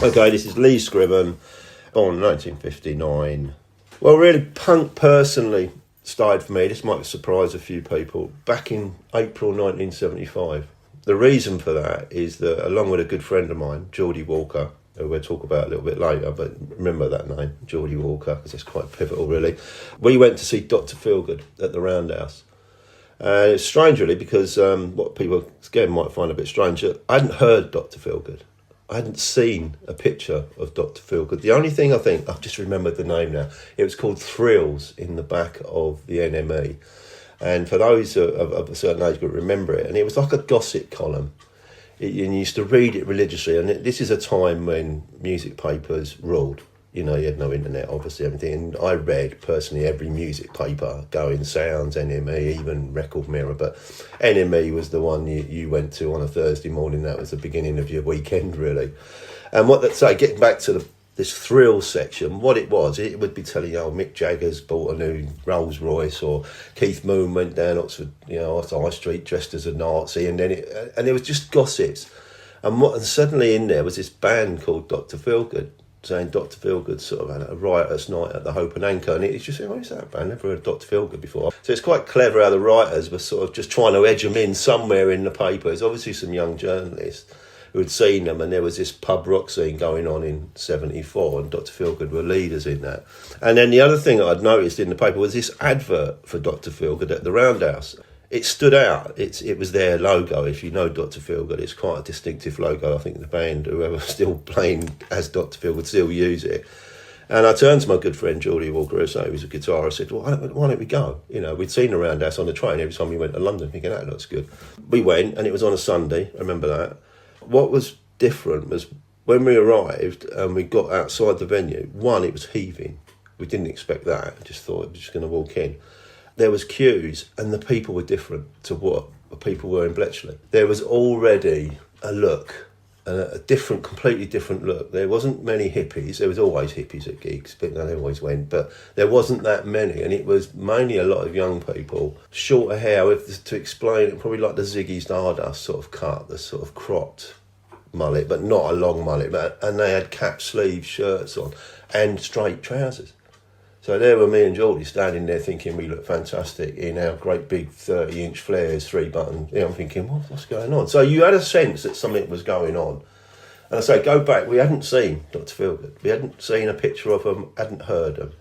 Okay, this is Lee Scriven, born in 1959. Well, really, punk personally started for me, this might surprise a few people, back in April 1975. The reason for that is that, along with a good friend of mine, Geordie Walker, who we'll talk about a little bit later, but remember that name, Geordie Walker, because it's quite pivotal, really. We went to see Dr. Feelgood at the Roundhouse. It's strange, really, because what people, again, might find a bit strange, I hadn't heard Dr. Feelgood. I hadn't seen a picture of Dr. Feelgood. The only thing I think, I've just remembered the name now, it was called Thrills in the back of the NME. And for those of a certain age group remember it, and it was like a gossip column. And you used to read it religiously, and this is a time when music papers ruled. You know, you had no internet, obviously, everything. And I read, personally, every music paper, Going Sounds, NME, even Record Mirror. But NME was the one you went to on a Thursday morning. That was the beginning of your weekend, really. And getting back to this thrill section, what it would be telling you, Mick Jagger's bought a new Rolls Royce, or Keith Moon went down Oxford, off High Street dressed as a Nazi, and then it was just gossips. And suddenly in there was this band called Dr. Feelgood, saying Dr. Feelgood sort of had a riotous night at the Hope and Anchor, and it's just saying, who's that band? Never heard of Dr. Feelgood before. So it's quite clever how the writers were sort of just trying to edge them in somewhere in the paper. There's obviously some young journalists who had seen them, and there was this pub rock scene going on in 74, and Dr. Feelgood were leaders in that. And then the other thing that I'd noticed in the paper was this advert for Dr. Feelgood at the Roundhouse. It stood out. It was their logo. If you know Dr. Feelgood, it's quite a distinctive logo. I think the band, whoever's still playing as Dr. Feelgood, still use it. And I turned to my good friend Geordie Walker, who was a guitarist. I said, well, why don't we go? We'd seen the Roundhouse on the train every time we went to London, thinking, that looks good. We went, and it was on a Sunday, I remember that. What was different was when we arrived and we got outside the venue, one, it was heaving. We didn't expect that. I just thought we were just going to walk in. There was queues, and the people were different to what the people were in Bletchley. There was already a look, a different, completely different look. There wasn't many hippies. There was always hippies at gigs, but they always went. But there wasn't that many, and it was mainly a lot of young people, shorter hair. To explain it, probably like the Ziggy Stardust sort of cut, the sort of cropped mullet, but not a long mullet. And they had cap sleeve shirts on and straight trousers. So there were me and Geordie standing there thinking we looked fantastic in our great big 30-inch flares, 3-button. I'm thinking, what's going on? So you had a sense that something was going on. And I say, go back, we hadn't seen Dr. Feelgood. We hadn't seen a picture of them, hadn't heard them.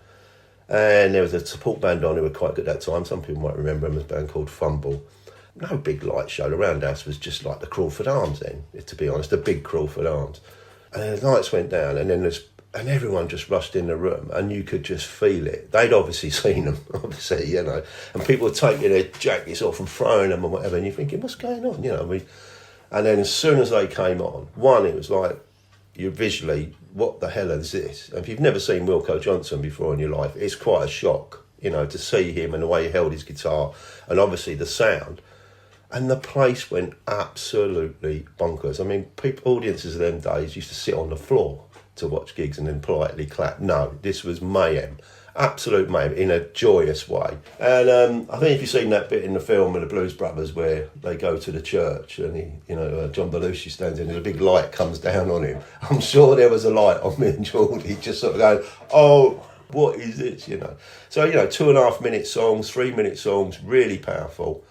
And there was a support band on who were quite good at that time. Some people might remember them as a band called Fumble. No big light show. The Roundhouse was just like the Crawford Arms then, to be honest, the big Crawford Arms. And the lights went down, and then and everyone just rushed in the room, and you could just feel it. They'd obviously seen them, and people were taking their jackets off and throwing them and whatever, and you're thinking, what's going on? And then as soon as they came on, one, it was like, you visually, what the hell is this? And if you've never seen Wilco Johnson before in your life, it's quite a shock, to see him and the way he held his guitar, and obviously the sound. And the place went absolutely bonkers. I mean, audiences of them days used to sit on the floor to watch gigs and then politely clap. No, this was mayhem, absolute mayhem, in a joyous way. And I think if you've seen that bit in the film of the Blues Brothers where they go to the church and John Belushi stands in and a big light comes down on him, I'm sure there was a light on me and Geordie just sort of going, oh, what is this, So, 2.5 minute songs, 3 minute songs, really powerful.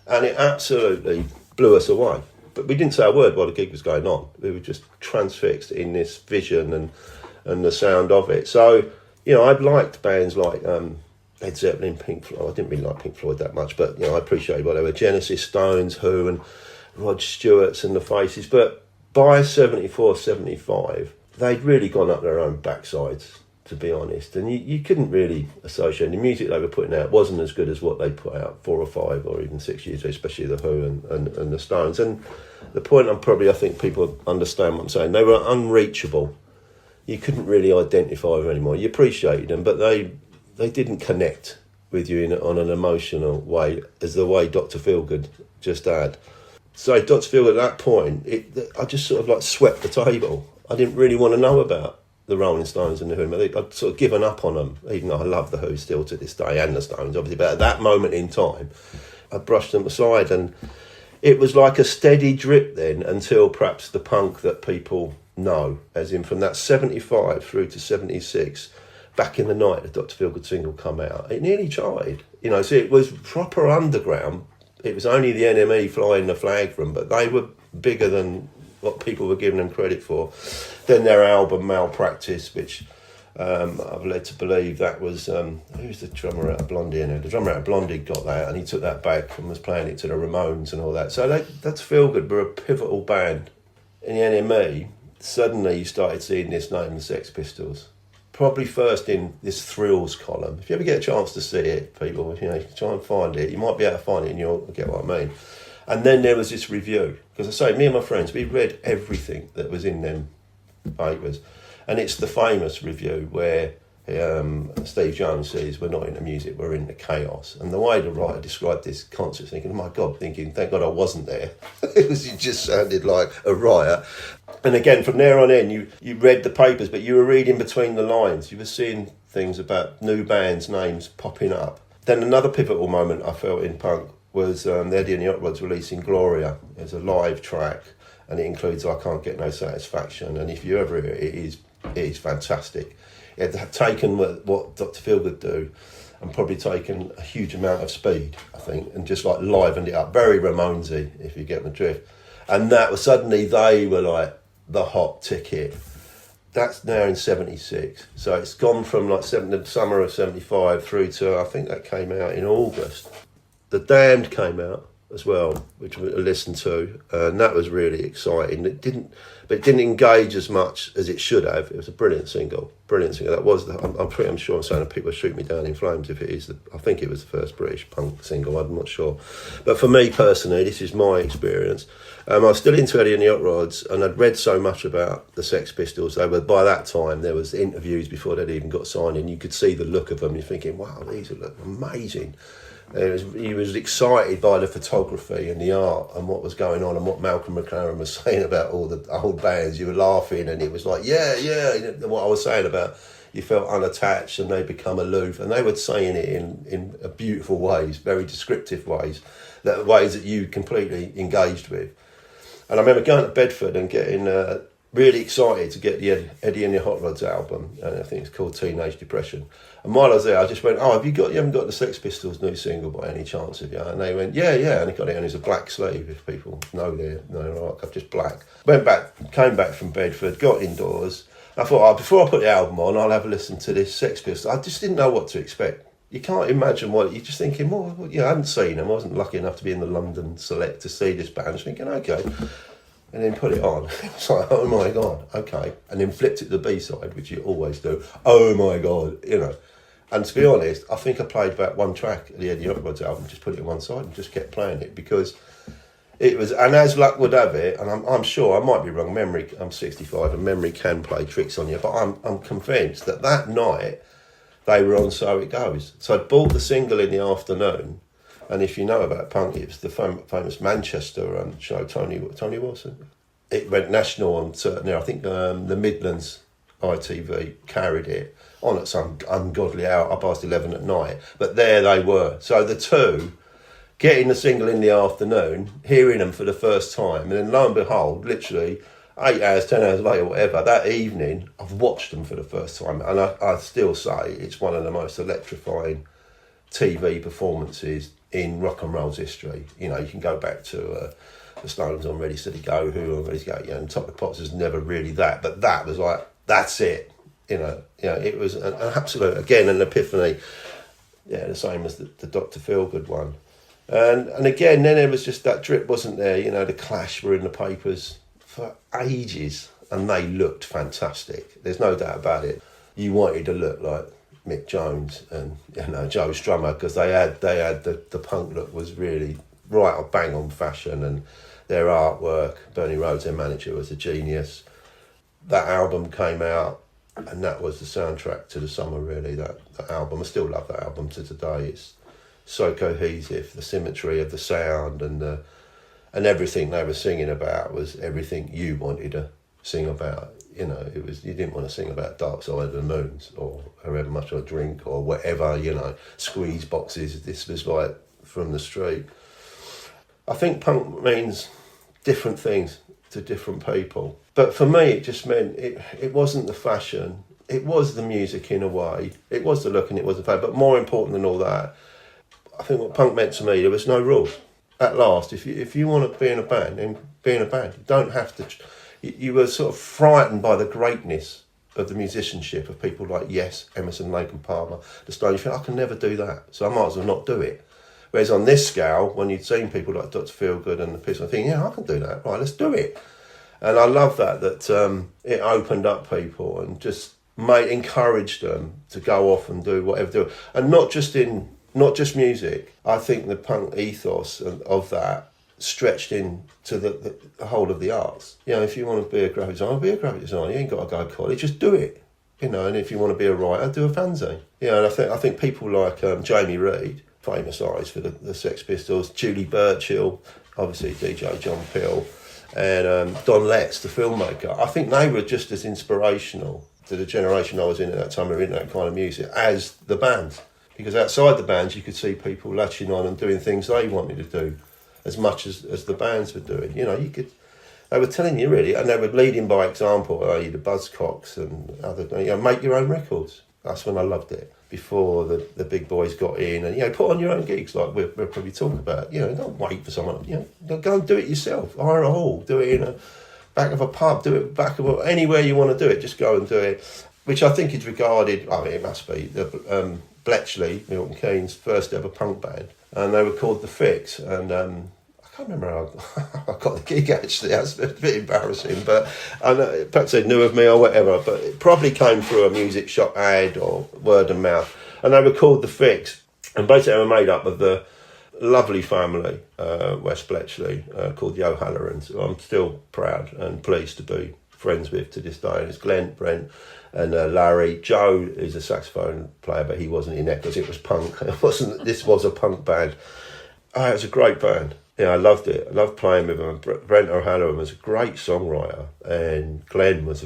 And it absolutely blew us away. But we didn't say a word while the gig was going on. We were just transfixed in this vision and the sound of it. So, I'd liked bands like Led Zeppelin, Pink Floyd. I didn't really like Pink Floyd that much, but, I appreciated what they were. Genesis, Stones, Who, and Rod Stewart's and the Faces. But by 74, 75, they'd really gone up their own backsides, to be honest. And you couldn't really associate. The music they were putting out wasn't as good as what they put out 4 or 5 or even 6 years ago, especially the Who and the Stones. And the point I think people understand what I'm saying, they were unreachable. You couldn't really identify with them anymore. You appreciated them, but they didn't connect with you on an emotional way as the way Dr. Feelgood just had. So Dr. Feelgood at that point, I just sort of like swept the table. I didn't really want to know about the Rolling Stones and the Who. I'd sort of given up on them, even though I love the Who still to this day, and the Stones, obviously. But at that moment in time, I brushed them aside, and it was like a steady drip then until perhaps the punk that people No, as in from that 75 through to 76, back in the night the Dr. Feelgood single come out, it nearly tried. You know, so it was proper underground. It was only the NME flying the flag for them, but they were bigger than what people were giving them credit for. Then their album Malpractice, which I've led to believe that was, who's the drummer out of Blondie? The drummer out of Blondie got that, and he took that back and was playing it to the Ramones and all that. So that's Feelgood were a pivotal band. In the NME, suddenly you started seeing this name, the Sex Pistols. Probably first in this Thrills column. If you ever get a chance to see it, people, you know, try and find it. You might be able to find it and you'll get what I mean. And then there was this review. Because I say, me and my friends, we read everything that was in them papers. And it's the famous review where Steve Jones says, we're not into music, we're into chaos. And the way the writer described this concert, thinking, oh my God, thinking, thank God I wasn't there. It just sounded like a riot. And again, from there on in, you read the papers, but you were reading between the lines. You were seeing things about new bands' names popping up. Then another pivotal moment I felt in punk was the Eddie and the Hot Rods releasing Gloria. It's a live track, and it includes I Can't Get No Satisfaction. And if you ever hear it, it is fantastic. It had taken what Dr. Feelgood do and probably taken a huge amount of speed, I think, and just like livened it up. Very Ramonesy, if you get my drift. And that was suddenly they were like the hot ticket. That's now in 76. So it's gone from like the summer of 75 through to, I think that came out in August. The Damned came out as well, which I listened to, and that was really exciting. It didn't engage as much as it should have. It was a brilliant single. That was I'm sure I'm saying people shoot me down in flames if it is. I think it was the first British punk single. I'm not sure, but for me personally, this is my experience. I was still into Eddie and the Hot Rods, and I'd read so much about the Sex Pistols. They were, by that time, there was interviews before they'd even got signed, and you could see the look of them. You're thinking, wow, these look amazing. He was excited by the photography and the art and what was going on and what Malcolm McLaren was saying about all the old bands. You were laughing, and it was like, yeah. What I was saying about you felt unattached and they become aloof, and they were saying it in beautiful ways, very descriptive ways that you completely engaged with. And I remember going to Bedford and getting really excited to get the Eddie and the Hot Rods album, and I think it's called Teenage Depression. And while I was there, I just went, you haven't got the Sex Pistols' new single by any chance, have you? And they went, yeah, and they got it, and it's a black sleeve, if people know their archive, just black. Came back from Bedford, got indoors. I thought, before I put the album on, I'll have a listen to this Sex Pistols. I just didn't know what to expect. You can't imagine what you're just thinking. Well, I hadn't seen them. I wasn't lucky enough to be in the London Select to see this band. I was thinking, okay, and then put it on. It's like, oh my God, okay, and then flipped it to the B-side, which you always do. Oh my God, And to be honest, I think I played about one track of the Eddie Hot Rods album, just put it on one side and just kept playing it because it was. And as luck would have it, and I'm sure I might be wrong. I'm 65, and memory can play tricks on you, but I'm convinced that night they were on So It Goes. So I bought the single in the afternoon, and if you know about punk, it was the famous Manchester show, Tony Wilson. It went national on certain. I think the Midlands ITV carried it on at some ungodly hour, 11:30 at night. But there they were. So the two, getting the single in the afternoon, hearing them for the first time, and then lo and behold, literally 8 hours, 10 hours later, whatever, that evening, I've watched them for the first time. And I still say it's one of the most electrifying TV performances in rock and roll's history. You can go back to the Stones on Ready, Steady, Go, Who on Ready to Go, and Top of the Pops was never really that. But that was like, that's it. It was an absolute, again, an epiphany. Yeah, the same as the Dr. Feelgood one. And again, then there was just that drip, wasn't there? The Clash were in the papers for ages, and they looked fantastic. There's no doubt about it. You wanted to look like Mick Jones and Joe Strummer, because they had the punk look was really right bang on fashion, and their artwork. Bernie Rhodes, their manager, was a genius. That album came out, and that was the soundtrack to the summer, really, that album. I still love that album to today. It's so cohesive, the symmetry of the sound and everything they were singing about was everything you wanted to sing about. It was, you didn't want to sing about Dark Side of the Moons or however much I drink or whatever, squeeze boxes. This was like from the street. I think punk means different things to different people. But for me, it just meant it wasn't the fashion. It was the music in a way. It was the look and it was the fashion. But more important than all that, I think what punk meant to me, there was no rules. At last, if you want to be in a band, then be in a band. You don't have to. You were sort of frightened by the greatness of the musicianship of people like Yes, Emerson, Lake and Palmer, the Stones. You think, I can never do that, so I might as well not do it. Whereas on this scale, when you'd seen people like Dr. Feelgood and the Piss, I think, yeah, I can do that. Right, let's do it. And I love that it opened up people and just encouraged them to go off and do whatever they do. And not just music. I think the punk ethos of that stretched into the whole of the arts. You know, if you want to be a graphic designer, be a graphic designer. You ain't got to go to college, just do it. You know, and if you want to be a writer, do a fanzine. You know, and I think people like Jamie Reid, famous artist for the Sex Pistols, Julie Burchill, obviously DJ John Peel, and Don Letts, the filmmaker. I think they were just as inspirational to the generation I was in at that time, who were in that kind of music, as the bands. Because outside the bands, you could see people latching on and doing things they wanted to do as much as the bands were doing. You know, they were telling you really, and they were leading by example, the Buzzcocks and other, make your own records. That's when I loved it. Before the big boys got in and, put on your own gigs like we'll probably talk about. Don't wait for someone, go and do it yourself. Hire a hall, do it in a back of a pub, do it back of anywhere you want to do it, just go and do it. Which I think is regarded, it must be, Bletchley, Milton Keynes' first ever punk band, and they were called The Fix, and I can't remember how I got the gig actually. That's a bit embarrassing, but I know, perhaps they knew of me or whatever, but it probably came through a music shop ad or word of mouth, and they were called The Fix, and basically they were made up of the lovely family, West Bletchley, called the O'Hallorans, who I'm still proud and pleased to be friends with to this day, and it's Glenn, Brent, and Larry. Joe is a saxophone player, but he wasn't in there because it was punk. This was a punk band. It was a great band. I loved it. I loved playing with them. Brent O'Halloran was a great songwriter, and Glenn was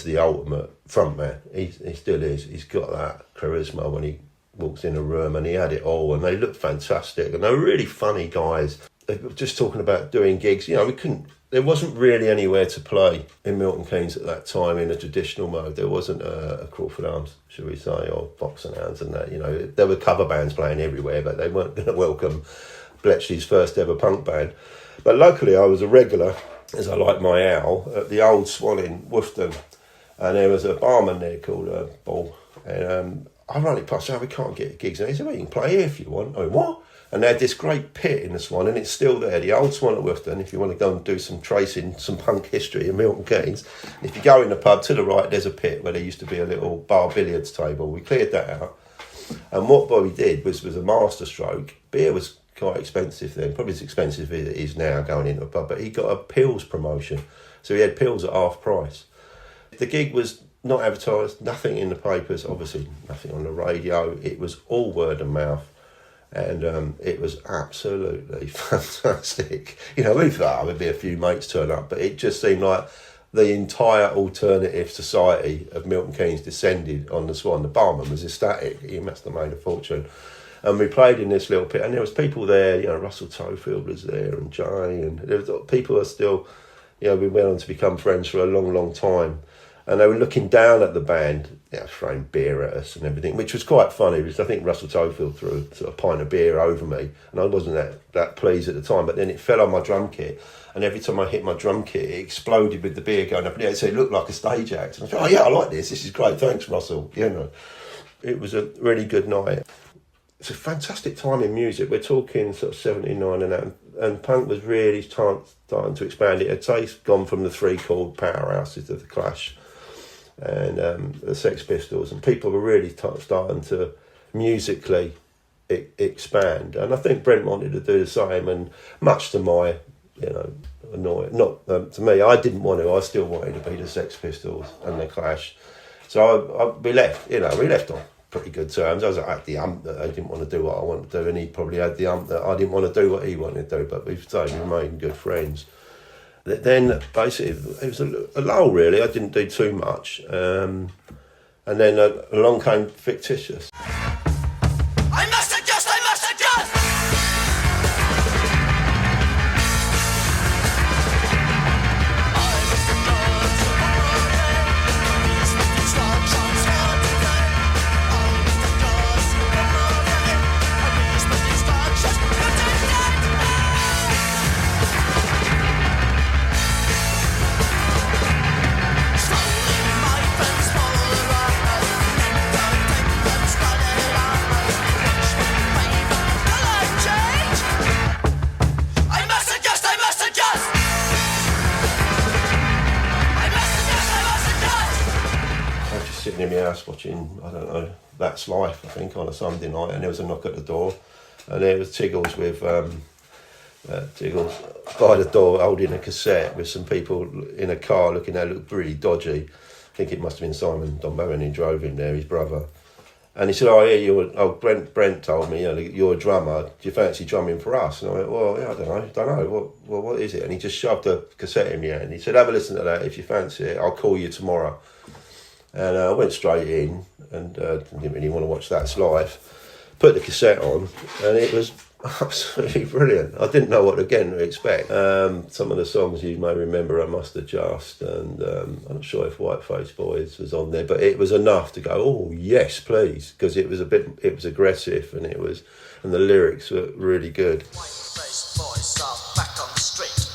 the ultimate frontman. He still is. He's got that charisma when he walks in a room, and he had it all, and they looked fantastic, and they were really funny guys. They were just talking about doing gigs. There wasn't really anywhere to play in Milton Keynes at that time in a traditional mode. There wasn't a Crawford Arms, shall we say, or Box and Hounds and that. There were cover bands playing everywhere, but they weren't going to welcome Bletchley's first ever punk band. But locally, I was a regular, as I like my owl, at the Old Swan in Woofton. And there was a barman there called Ball. And I ran it past, we can't get gigs. And he said, well, you can play here if you want. I went, what? And they had this great pit in the Swan, and it's still there, the Old Swan at Woofton, if you want to go and do some tracing, some punk history in Milton Keynes. If you go in the pub, to the right, there's a pit where there used to be a little bar billiards table. We cleared that out. And what Bobby did was a master stroke. Beer was quite expensive then, probably as expensive as it is now going into a pub, but he got a pills promotion. So he had pills at half price. The gig was not advertised, nothing in the papers, obviously nothing on the radio. It was all word of mouth. And it was absolutely fantastic. We thought there'd be a few mates turn up, but it just seemed like the entire alternative society of Milton Keynes descended on the Swan. The barman was ecstatic. He must have made a fortune. And we played in this little pit, and there was people there, Russell Tofield was there, and Jay, and there was people who are still, we went on to become friends for a long, long time. And they were looking down at the band, throwing beer at us and everything, which was quite funny because I think Russell Tofield threw a sort of pint of beer over me, and I wasn't that pleased at the time. But then it fell on my drum kit, and every time I hit my drum kit, it exploded with the beer going up in the air. So it looked like a stage act. And I thought, I like this. This is great. Thanks, Russell. It was a really good night. It's a fantastic time in music. We're talking sort of 79 and that, and punk was really starting to expand. It had gone from the three chord powerhouses of the Clash and the Sex Pistols, and people were really starting to musically expand. And I think Brent wanted to do the same, and much to my, annoyance, not to me, I didn't want to. I still wanted to be the Sex Pistols and the Clash. So we left. We left on pretty good terms. I was at the ump that I didn't want to do what I wanted to do, and he probably had the ump that I didn't want to do what he wanted to do. But we've remained good friends. Then basically it was a lull really. I didn't do too much, and then along came Fictitious. I must adjust. house watching, I don't know, That's Life, I think, on a Sunday night, and there was a knock at the door, and there was Tiggles with Tiggles by the door holding a cassette with some people in a car looking at it, looked really dodgy. I think it must have been Simon Donbaran who drove him there, his brother. And he said, Brent told me, you're a drummer, do you fancy drumming for us? And I went, well, yeah, I don't know, what is it? And he just shoved a cassette in me and he said, have a listen to that, if you fancy it, I'll call you tomorrow. And I went straight in and didn't really want to watch That's Life, put the cassette on, and it was absolutely brilliant. I didn't know what again to expect. Some of the songs you may remember, I Must Adjust, and I'm not sure if Whiteface Boys was on there, but it was enough to go, oh yes, please, because it was aggressive, and the lyrics were really good. White-faced boys are back on the street.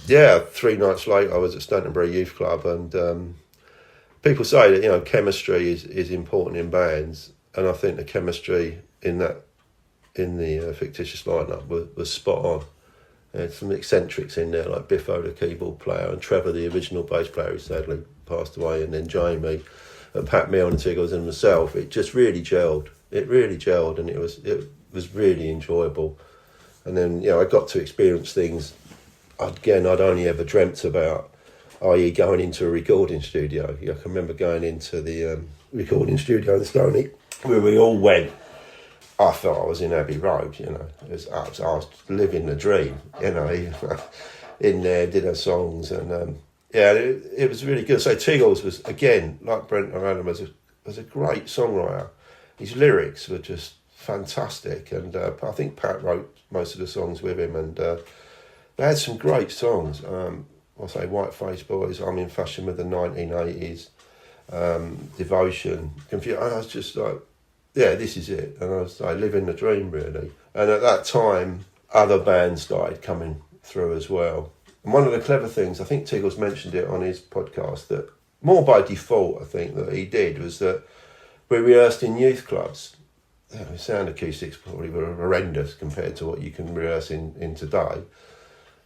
Yeah, 3 nights later I was at Stantonbury Youth Club, and people say that chemistry is important in bands, and I think the chemistry in the Fictitious lineup was spot on. There's some eccentrics in there like Biffo, the keyboard player, and Trevor, the original bass player, who sadly passed away, and then Jamie, and Pat Milne and Tiggles and myself. It just really gelled. It really gelled, and it was really enjoyable. And then I got to experience things again I'd only ever dreamt about, i.e. going into a recording studio. I can remember going into the recording studio in Stoney, where we all went. I felt I was in Abbey Road, I was living the dream, in there, did our songs, and it was really good. So Tiggles was, again, like Brent O'Hanlon, was a great songwriter. His lyrics were just fantastic, and I think Pat wrote most of the songs with him, and they had some great songs. I'll say Whiteface Boys, I'm in Fashion with the 1980s, Devotion, Confused. I was just like, yeah, this is it. And I was like, living the dream, really. And at that time, other bands started coming through as well. And one of the clever things, I think Tiggles mentioned it on his podcast, that more by default, I think, that he did, was that we rehearsed in youth clubs. The sound acoustics probably were horrendous compared to what you can rehearse in today.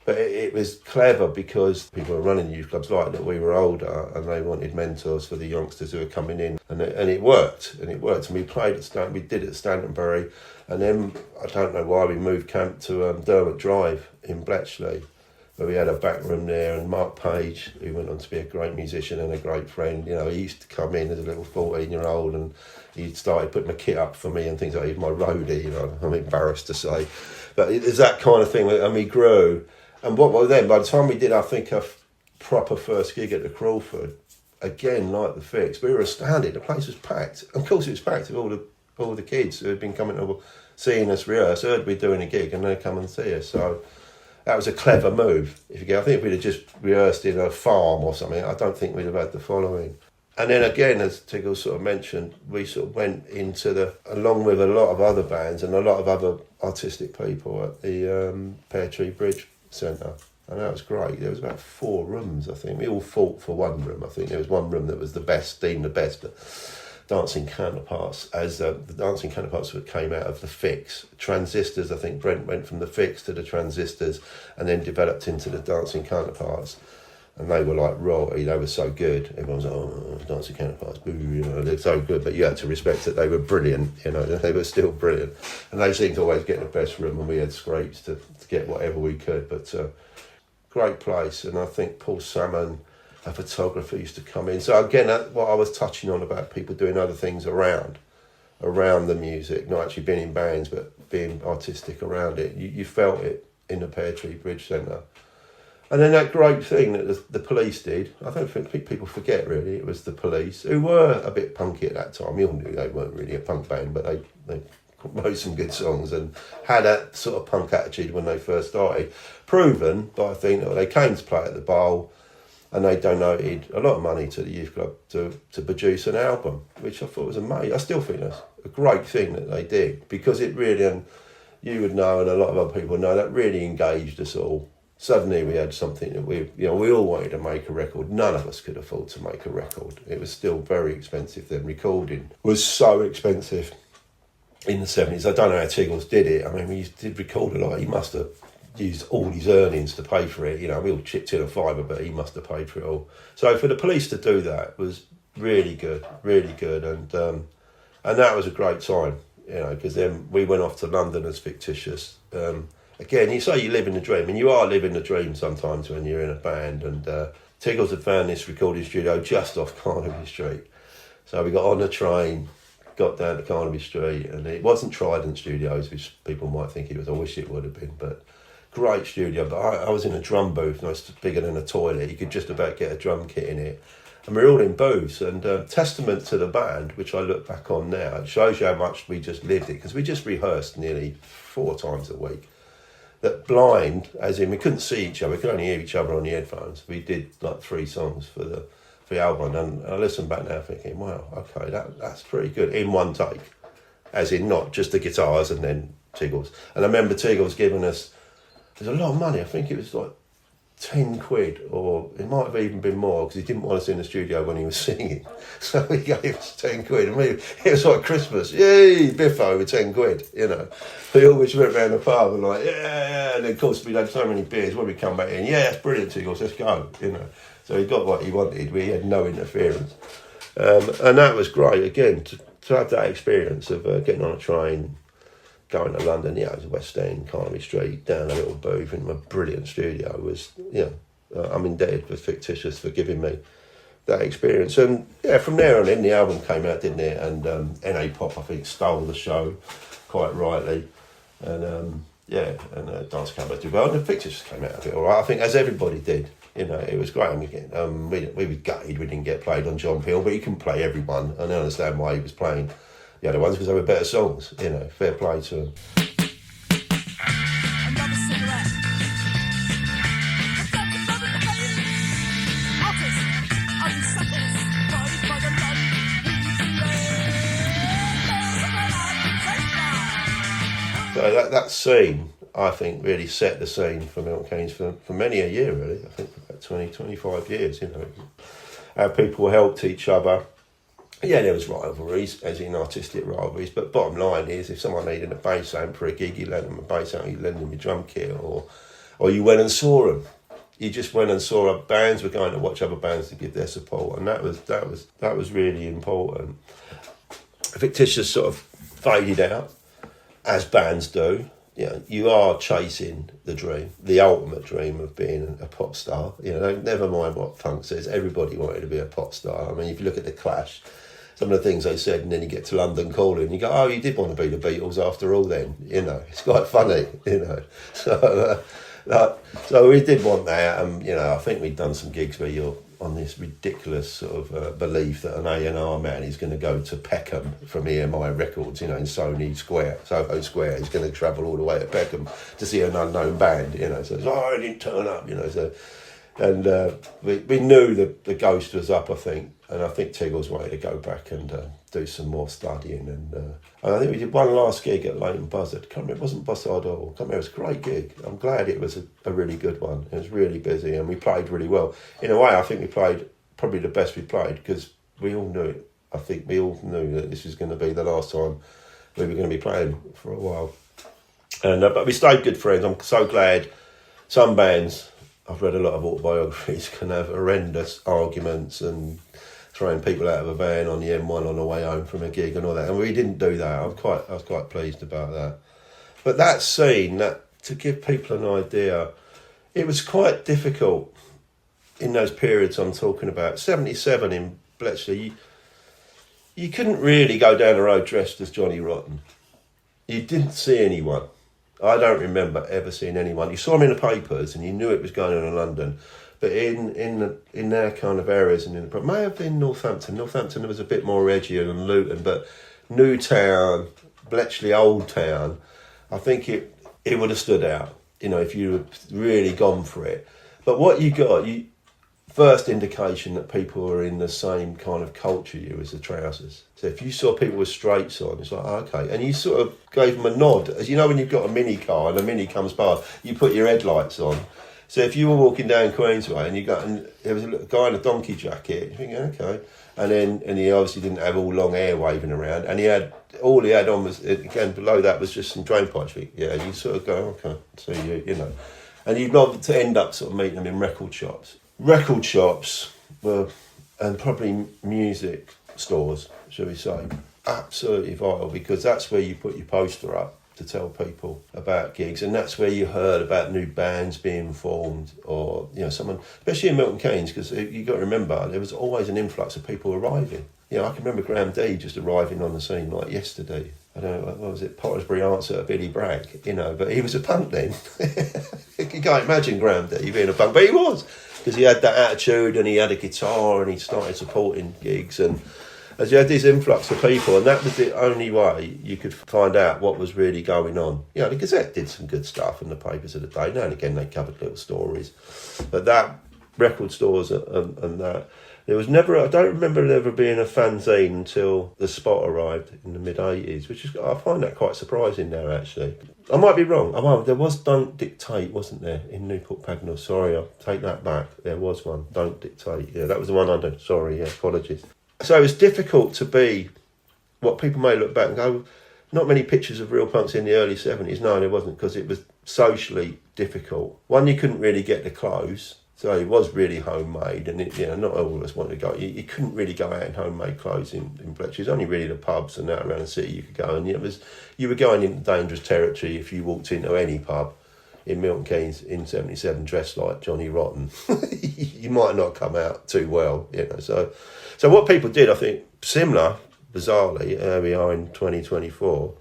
But it was clever because people were running youth clubs like that. We were older and they wanted mentors for the youngsters who were coming in. And it worked. And we played at Stantonbury. And then, I don't know why, we moved camp to Dermot Drive in Bletchley, where we had a back room there. And Mark Page, who went on to be a great musician and a great friend, he used to come in as a little 14-year-old and he started putting my kit up for me and things like that. He was my roadie, I'm embarrassed to say. But it's that kind of thing. And we grew. And then, by the time we did, I think, a proper first gig at the Crawford, again, like the Fix, we were astounded. The place was packed. Of course, it was packed with all the kids who had been coming over, seeing us rehearse, heard we'd doing a gig, and they'd come and see us. So that was a clever move. I think if we'd have just rehearsed in a farm or something, I don't think we'd have had the following. And then again, as Tiggles sort of mentioned, we sort of went into along with a lot of other bands and a lot of other artistic people at the Pear Tree Bridge Centre, and that was great. There was about 4 rooms, I think. We all fought for one room. I think there was one room that was deemed the best, but Dancing Counterparts, as the Dancing Counterparts that came out of the Fix. Transistors, I think Brent went from the Fix to the Transistors and then developed into the Dancing Counterparts. And they were like royalty, they were so good. Everyone was like, oh, Dancing Counterparts, boo, they're so good. But you had to respect that they were brilliant, they were still brilliant. And they seemed to always get the best room, and we had scrapes to get whatever we could. But great place, and I think Paul Salmon, a photographer, used to come in. So again, what I was touching on about people doing other things around the music, not actually being in bands, but being artistic around it. You felt it in the Pear Tree Bridge Centre. And then that great thing that the police did, I don't think people forget really, it was the police, who were a bit punky at that time. We all knew they weren't really a punk band, but they wrote some good songs and had that sort of punk attitude when they first started. Proven by a thing that they came to play at the Bowl and they donated a lot of money to the youth club to produce an album, which I thought was amazing. I still think that's a great thing that they did, because it really, and you would know and a lot of other people know, that really engaged us all. Suddenly we had something that we all wanted to make a record. None of us could afford to make a record. It was still very expensive then. Recording was so expensive in the 70s. I don't know how Tiggles did it. I mean, we did record a lot. He must have used all his earnings to pay for it. We all chipped in a fiver, but he must have paid for it all. So for the police to do that was really good, and that was a great time, because then we went off to London as Fictitious. Again, you say you live in the dream, and you are living the dream sometimes when you're in a band. And Tiggles had found this recording studio just off Carnaby Street. So we got on the train, got down to Carnaby Street, and it wasn't Trident Studios, which people might think it was. I wish it would have been, but great studio. But I was in a drum booth, and it's bigger than a toilet. You could just about get a drum kit in it. And we were all in booths, and testament to the band, which I look back on now, it shows you how much we just lived it, because we just rehearsed nearly 4 times a week. That blind, as in we couldn't see each other, we could only hear each other on the headphones. We did like 3 songs for the album, and I listen back now thinking, wow, okay, that's pretty good in one take, as in not just the guitars and then Tiggles. And I remember Tiggles giving us, there's a lot of money, I think it was like 10 quid, or it might have even been more, because he didn't want us in the studio when he was singing. So he gave us 10 quid, and it was like Christmas. Yay, Biffo with 10 quid, We always went round the pub and like, yeah, and then of course we'd had so many beers, when we come back in, yeah, that's brilliant, Tiggles, let's go, So he got what he wanted, we had no interference. And that was great, again, to have that experience of getting on a train, going to London, it was West End, Carnaby Street, down a little booth in a brilliant studio. Was, I'm indebted for Fictitious for giving me that experience. And from there on in, the album came out, didn't it? And NA Pop, I think, stole the show quite rightly. And Dance Came Back to Well, and the Fictitious came out of it all right, I think, as everybody did. It was great. We were gutted we didn't get played on John Peel, but you can play everyone, and I understand why he was playing the other ones, because they were better songs, fair play to them. So that scene, I think, really set the scene for Milton Keynes for many a year, really. I think for about 20, 25 years, How people helped each other. Yeah, there was rivalries, as in artistic rivalries, but bottom line is, if someone needed a bass amp for a gig, you lend them a bass amp, you lend them your drum kit, or you went and saw them. You just went and saw bands were going to watch other bands to give their support, and that was really important. Fictitious sort of faded out, as bands do. You are chasing the dream, the ultimate dream of being a pop star. Never mind what punk says, everybody wanted to be a pop star. I mean, if you look at The Clash, some of the things they said, and then you get to London Calling, and you go, oh, you did want to be the Beatles after all then, it's quite funny, So we did want that, and, I think we'd done some gigs where you're on this ridiculous sort of belief that an A&R man is going to go to Peckham from EMI Records, in Soho Square, he's going to travel all the way to Peckham to see an unknown band, so it's, I didn't turn up, and we knew that the ghost was up, I think, and I think Tiggles wanted to go back and do some more studying, and I think we did one last gig at Leighton Buzzard. Can't remember, it wasn't Buzzard at all. Can't remember, it was a great gig. I'm glad it was a really good one. It was really busy, and we played really well. In a way, I think we played probably the best we played, because we all knew it. I think we all knew that this was going to be the last time we were going to be playing for a while. And but we stayed good friends. I'm so glad. Some bands, I've read a lot of autobiographies, can have horrendous arguments and throwing people out of a van on the M1 on the way home from a gig and all that. And we didn't do that. I was quite pleased about that. But that scene, to give people an idea, it was quite difficult in those periods I'm talking about. 77 in Bletchley, you couldn't really go down the road dressed as Johnny Rotten. You didn't see anyone. I don't remember ever seeing anyone. You saw them in the papers and you knew it was going on in London. But in their kind of areas, and it may have been Northampton. Northampton was a bit more edgier than Luton, but Newtown, Bletchley Old Town, I think it would have stood out, if you had really gone for it. But what you got, first indication that people were in the same kind of culture you as the trousers. So if you saw people with straights on, it's like, oh, okay. And you sort of gave them a nod. As you know, when you've got a mini car and a mini comes past, you put your headlights on. So if you were walking down Queensway and there was a guy in a donkey jacket, you're thinking, okay. And he obviously didn't have all long hair waving around. And all he had on was, again, below that was just some drain pipes. Yeah, you sort of go, okay. So, And you'd love to end up sort of meeting them in record shops. Record shops were, and probably music stores, shall we say, absolutely vital, because that's where you put your poster up to tell people about gigs, and that's where you heard about new bands being formed, or someone, especially in Milton Keynes, because you got to remember there was always an influx of people arriving. I can remember Graham D just arriving on the scene like yesterday. I don't know, what was it, Pottersbury answer to Billy Bragg, but he was a punk then. You can't imagine Graham D being a punk, but he was, because he had that attitude and he had a guitar and he started supporting gigs, and as you had this influx of people, and that was the only way you could find out what was really going on. The Gazette did some good stuff in the papers of the day. Now and again they covered little stories. But that, record stores and that, there was never, I don't remember there ever being a fanzine until The Spot arrived in the mid-80s, which is, I find that quite surprising now, actually. I might be wrong. There was Don't Dictate, wasn't there, in Newport Pagnell? Sorry, I'll take that back. There was one, Don't Dictate. Yeah, that was the one I did. Sorry, yeah, apologies. So it was difficult to be what people may look back and go, not many pictures of real punks in the early 70s. No, there wasn't, because it was socially difficult. One, you couldn't really get the clothes, so it was really homemade, and not all of us wanted to go. You couldn't really go out in homemade clothes in Bletchley. It was only really the pubs and out around the city you could go, and you were going into dangerous territory if you walked into any pub in Milton Keynes in 77 dressed like Johnny Rotten. You might not come out too well, So what people did, I think, similar, bizarrely, we are in 2024,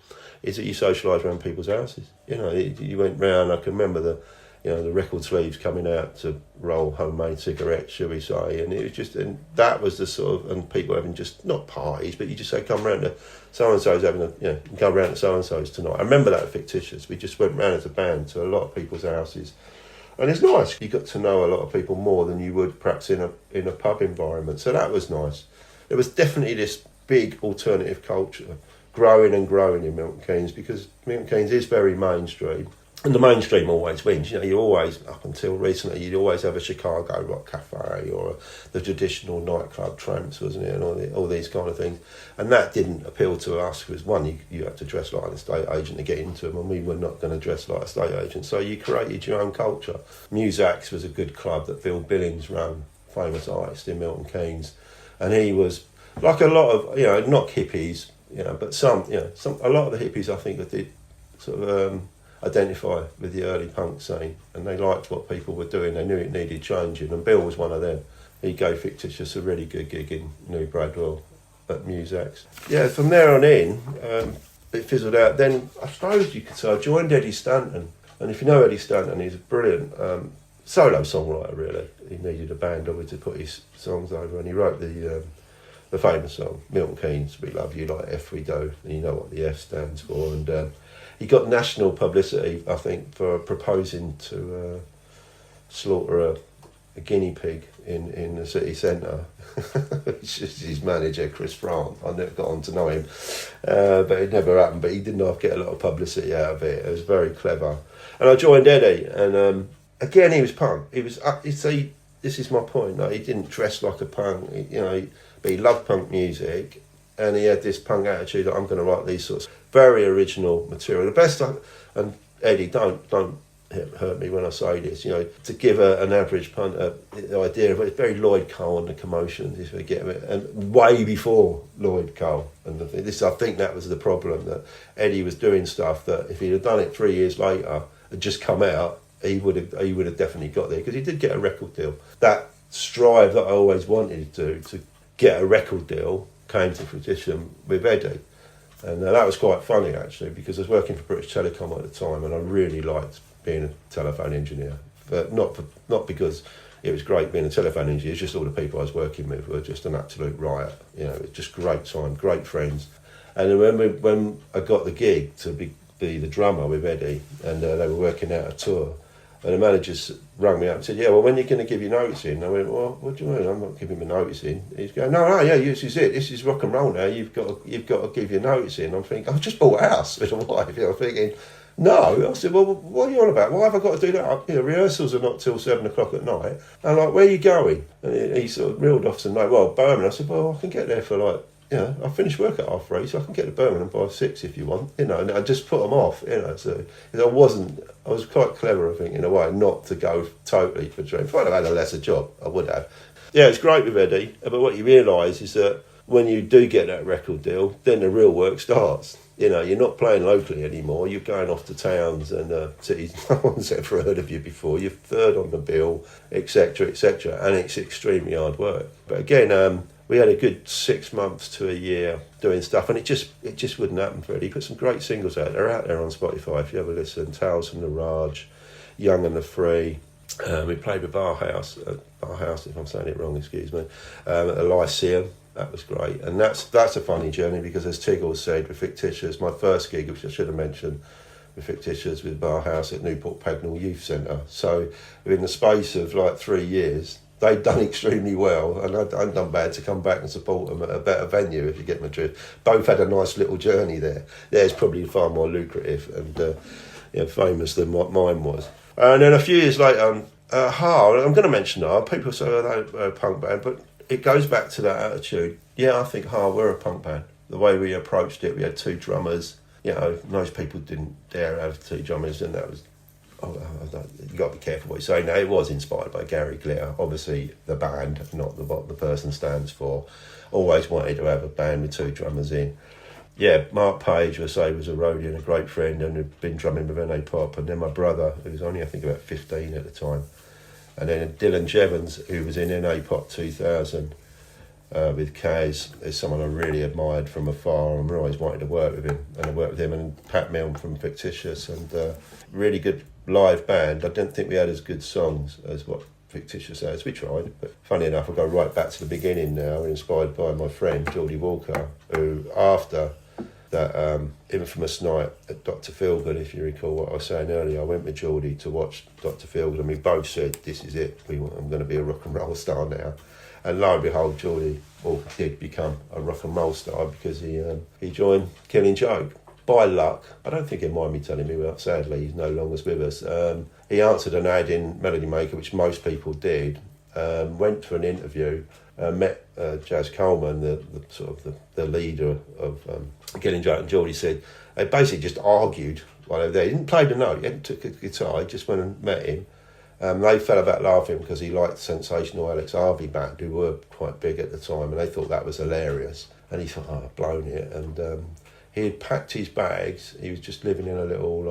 is that you socialised around people's houses. You went round, I can remember the record sleeves coming out to roll homemade cigarettes, shall we say, and it was just, and that was the sort of, and people having just, not parties, but you just say, come round to so-and-so's go round to so-and-so's tonight. I remember that at Fictitious. We just went round as a band to a lot of people's houses. And it's nice. You got to know a lot of people more than you would perhaps in a pub environment. So that was nice. There was definitely this big alternative culture growing and growing in Milton Keynes, because Milton Keynes is very mainstream. And the mainstream always wins. You always, up until recently, you'd always have a Chicago rock cafe or the traditional nightclub Tramps, wasn't it? And all these kind of things. And that didn't appeal to us, because one, you had to dress like an estate agent to get into them, and we were not going to dress like estate agents. So you created your own culture. Musax was a good club that Bill Billings ran, famous artist in Milton Keynes. And he was, like a lot of, not hippies, but a lot of the hippies, I think, that did sort of identify with the early punk scene, and they liked what people were doing. They knew it needed changing, and Bill was one of them. He gave Fictitious a really good gig in New Bradwell at Musax. Yeah, from there on in, it fizzled out. Then I suppose you could say I joined Eddie Stanton, and if you know Eddie Stanton, he's a brilliant solo songwriter, really. He needed a band obviously to put his songs over, and he wrote the famous song, Milton Keynes, We Love You Like F We Do, and you know what the F stands for, and he got national publicity, I think, for proposing to slaughter a guinea pig in the city centre. Which is his manager, Chris Grant. I never got on to know him, but it never happened. But he did not get a lot of publicity out of it. It was very clever. And I joined Eddie, and again, he was punk. He was, this is my point. Like, he didn't dress like a punk, but he loved punk music. And he had this punk attitude that I'm going to write these sorts of very original material. The best, and Eddie, don't hurt me when I say this, to give an average punter the idea of it, it's very Lloyd Cole and the Commotions, if you get it, and way before Lloyd Cole. And I think that was the problem, that Eddie was doing stuff that if he'd have done it 3 years later, had just come out, he would have definitely got there, because he did get a record deal. That strive that I always wanted to get a record deal came to fruition with Eddie. And that was quite funny, actually, because I was working for British Telecom at the time, and I really liked being a telephone engineer. But not because it was great being a telephone engineer, it's just all the people I was working with were just an absolute riot. You know, it was just great time, great friends. And then when I got the gig to be the drummer with Eddie, and they were working out a tour, and the manager rang me up and said, "Yeah, well, when are you going to give your notice in?" I went, "Well, what do you mean? I'm not giving my notice in." He's going, "No, yeah, this is it. This is rock and roll now. You've got to give your notice in." I'm thinking, "I've just bought a house with a wife." I'm thinking, "No." I said, "Well, what are you on about? Why have I got to do that? You know, rehearsals are not till 7 o'clock at night." I'm like, "Where are you going?" And he sort of reeled off some like, "Well, Birmingham." I said, "Well, I can get there for like, you know, I finish work at 3:30, so I can get to Birmingham by 6 if you want." You know, and I just put them off, you know. So I was quite clever, I think, in a way, not to go totally for dream. If I'd have had a lesser job, I would have. Yeah, it's great with Eddie, but what you realise is that when you do get that record deal, then the real work starts. You know, you're not playing locally anymore. You're going off to towns and cities no one's ever heard of you before. You're third on the bill, etc., and it's extremely hard work. But again, we had a good 6 months to a year doing stuff, and it just wouldn't happen for Eddie. He put some great singles out. They're out there on Spotify if you ever listen. Tales from the Raj, Young and the Free. We played with Barhouse, if I'm saying it wrong, excuse me, at the Lyceum. That was great. And that's a funny journey because, as Tiggle said, with Fictitious, my first gig, which I should have mentioned, with Fictitious with Barhouse at Newport Pagnell Youth Centre. So within the space of like 3 years, they'd done extremely well, and I'd done bad to come back and support them at a better venue, if you get my drift. Both had a nice little journey there. Theirs probably far more lucrative and famous than what mine was. And then a few years later, I'm going to mention Ha. People say they're a punk band, but it goes back to that attitude. Yeah, I think Ha were a punk band. The way we approached it, we had 2 drummers. You know, most people didn't dare have 2 drummers, and that was... you've got to be careful what you say. Now, it was inspired by Gary Glitter. Obviously, the band, not what the person stands for. Always wanted to have a band with 2 drummers in. Yeah, Mark Page, was a roadie and a great friend, and had been drumming with NA Pop. And then my brother, who was only, I think, about 15 at the time. And then Dylan Jevons, who was in NA Pop 2000 with Kaz, is someone I really admired from afar, and I always wanted to work with him. And I worked with him and Pat Milne from Fictitious, and really good live band. I didn't think we had as good songs as what Fictitious has. We tried, but funny enough, I go right back to the beginning now, inspired by my friend Geordie Walker, who after that infamous night at Dr. Feelgood, if you recall what I was saying earlier, I went with Geordie to watch Dr. Feelgood, and we both said, "This is it, I'm going to be a rock and roll star now." And lo and behold, Geordie Walker did become a rock and roll star because he joined Killing Joke. By luck, I don't think he'd mind me telling you, but sadly he's no longer with us. He answered an ad in Melody Maker, which most people did, went for an interview, met Jazz Coleman, the leader of Killing Joke, and Geordie said, they basically just argued while they were there. He didn't play the note, he hadn't took a guitar, he just went and met him. They fell about laughing because he liked Sensational Alex Harvey band, who were quite big at the time, and they thought that was hilarious. And he thought, "Oh, I've blown it." And he had packed his bags. He was just living in a little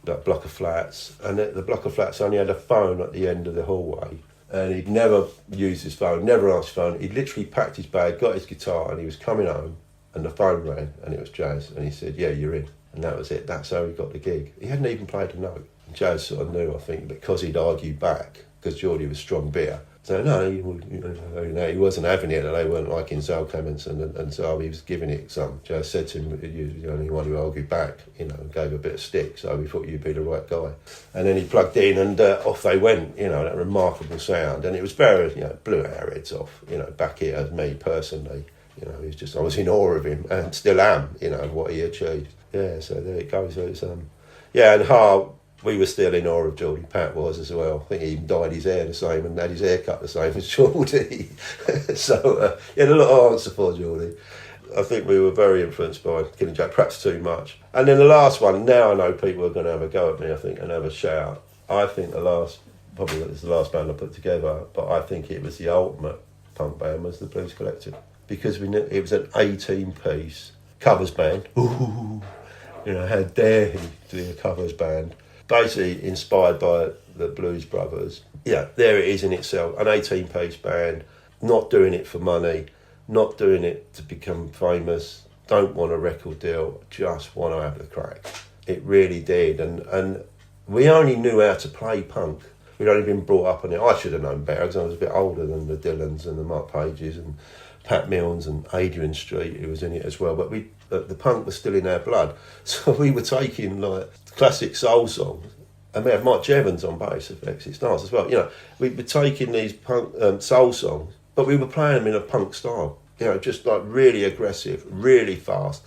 that block of flats, and the block of flats only had a phone at the end of the hallway. And he'd never used his phone, never answered his phone. He'd literally packed his bag, got his guitar, and he was coming home, and the phone rang, and it was Jazz, and he said, "Yeah, you're in." And that was it. That's how he got the gig. He hadn't even played a note. And Jazz sort of knew, I think, because he'd argued back, because Geordie was strong beer. So no, he wasn't having it, and they weren't liking Zal Clements, and so he was giving it some. Jazz said to him, "You're the only one who argued back," and gave a bit of stick, so we thought you'd be the right guy. And then he plugged in, and off they went, that remarkable sound, and it was very, blew our heads off, back here, as me personally. He was just, I was in awe of him, and still am, and what he achieved. Yeah, so there it goes. So it's, and Ha, we were still in awe of Geordie. Pat was as well. I think he even dyed his hair the same and had his hair cut the same as Geordie. So he had a lot of answer for Geordie. I think we were very influenced by Killing Joke, perhaps too much. And then the last one, now I know people are going to have a go at me, I think, and have a shout. I think probably it's the last band I put together, but I think it was the ultimate punk band, was the Blues Collective. Because it was an 18-piece covers band. Ooh, how dare he to be a covers band? Basically inspired by the Blues Brothers. Yeah, there it is in itself. An 18-piece band, not doing it for money, not doing it to become famous, don't want a record deal, just want to have the crack. It really did. And we only knew how to play punk. We'd only been brought up on it. I should have known better because I was a bit older than the Dylans and the Mark Pages and Pat Milnes and Adrian Street, who was in it as well. But the punk was still in our blood. So we were taking like classic soul songs. And we had Mike Jevons on bass of Exit Stars as well. You know, we were taking these punk soul songs, but we were playing them in a punk style. You know, just like really aggressive, really fast.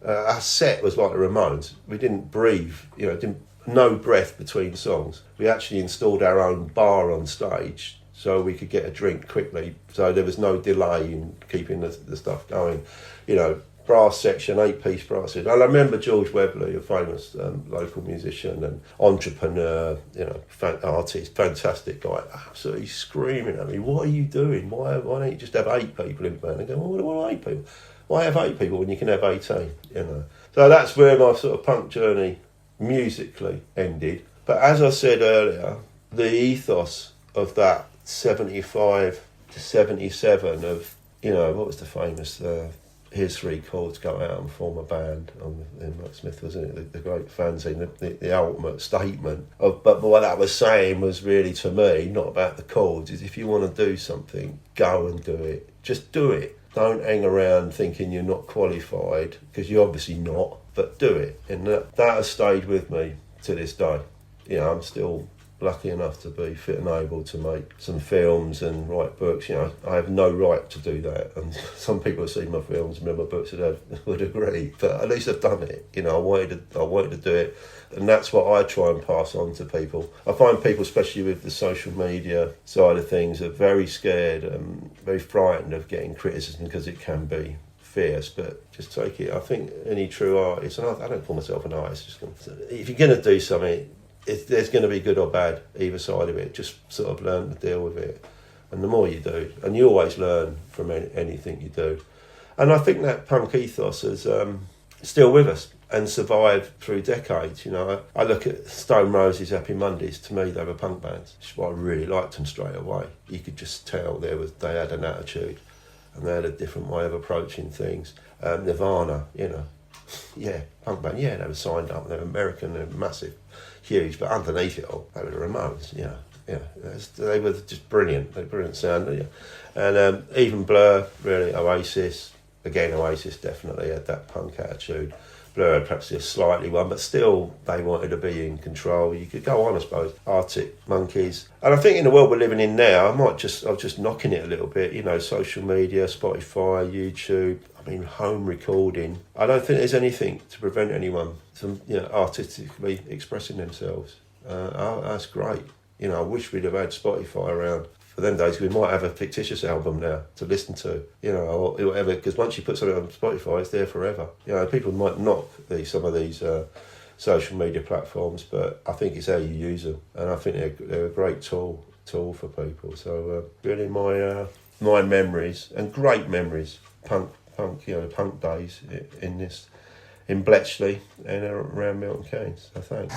Our set was like the Ramones. We didn't breathe, you know, no breath between songs. We actually installed our own bar on stage so we could get a drink quickly. So there was no delay in keeping the stuff going. You know, brass section, 8-piece brass section. And I remember George Webley, a famous local musician and entrepreneur, you know, artist, fantastic guy, absolutely screaming at me, "What are you doing? Why don't you just have 8 people in the band?" I go, "Well, what are 8 people? Why have 8 people when you can have 18?" You know. So that's where my sort of punk journey musically ended. But as I said earlier, the ethos of that 75 to 77 of, you know, what was the famous here's 3 chords, go out and form a band in Mark Smith, wasn't it? The great fanzine, the ultimate statement of, but what that was saying was really, to me, not about the chords, is if you want to do something, go and do it. Just do it. Don't hang around thinking you're not qualified, because you're obviously not, but do it. And that has stayed with me to this day. You know, I'm still lucky enough to be fit and able to make some films and write books. You know, I have no right to do that, and some people have seen my films and read my books and would agree, but at least I've done it. You know, I wanted to do it, and that's what I try and pass on to people. I find people, especially with the social media side of things, are very scared and very frightened of getting criticism because it can be fierce, but just take it. I think any true artist, and I don't call myself an artist, if you're going to do something, there's going to be good or bad either side of it. Just sort of learn to deal with it, and the more you do, and you always learn from anything you do. And I think that punk ethos is still with us and survived through decades. You know, I look at Stone Roses, Happy Mondays. To me, they were punk bands. Which is why I really liked them straight away. You could just tell they had an attitude, and they had a different way of approaching things. Nirvana, you know, yeah, punk band. Yeah, they were signed up. They were American. They were massive. Huge, but underneath it all, they were the Ramones. Yeah, they were just brilliant. They were brilliant sound. Yeah. And even Blur, really, Oasis definitely had that punk attitude. Blur had perhaps a slightly one, but still they wanted to be in control. You could go on, I suppose. Arctic Monkeys, and I think in the world we're living in now, I was just knocking it a little bit. You know, social media, Spotify, YouTube. I mean, home recording. I don't think there's anything to prevent anyone from, you know, artistically expressing themselves. That's great. You know, I wish we'd have had Spotify around for them days. We might have a Fictitious album now to listen to, you know, or whatever. Because once you put something on Spotify, it's there forever. You know, people might knock some of these social media platforms, but I think it's how you use them, and I think they're a great tool for people. So really, my memories, and great memories, punk, you know, punk days in Bletchley and around Milton Keynes. So thanks.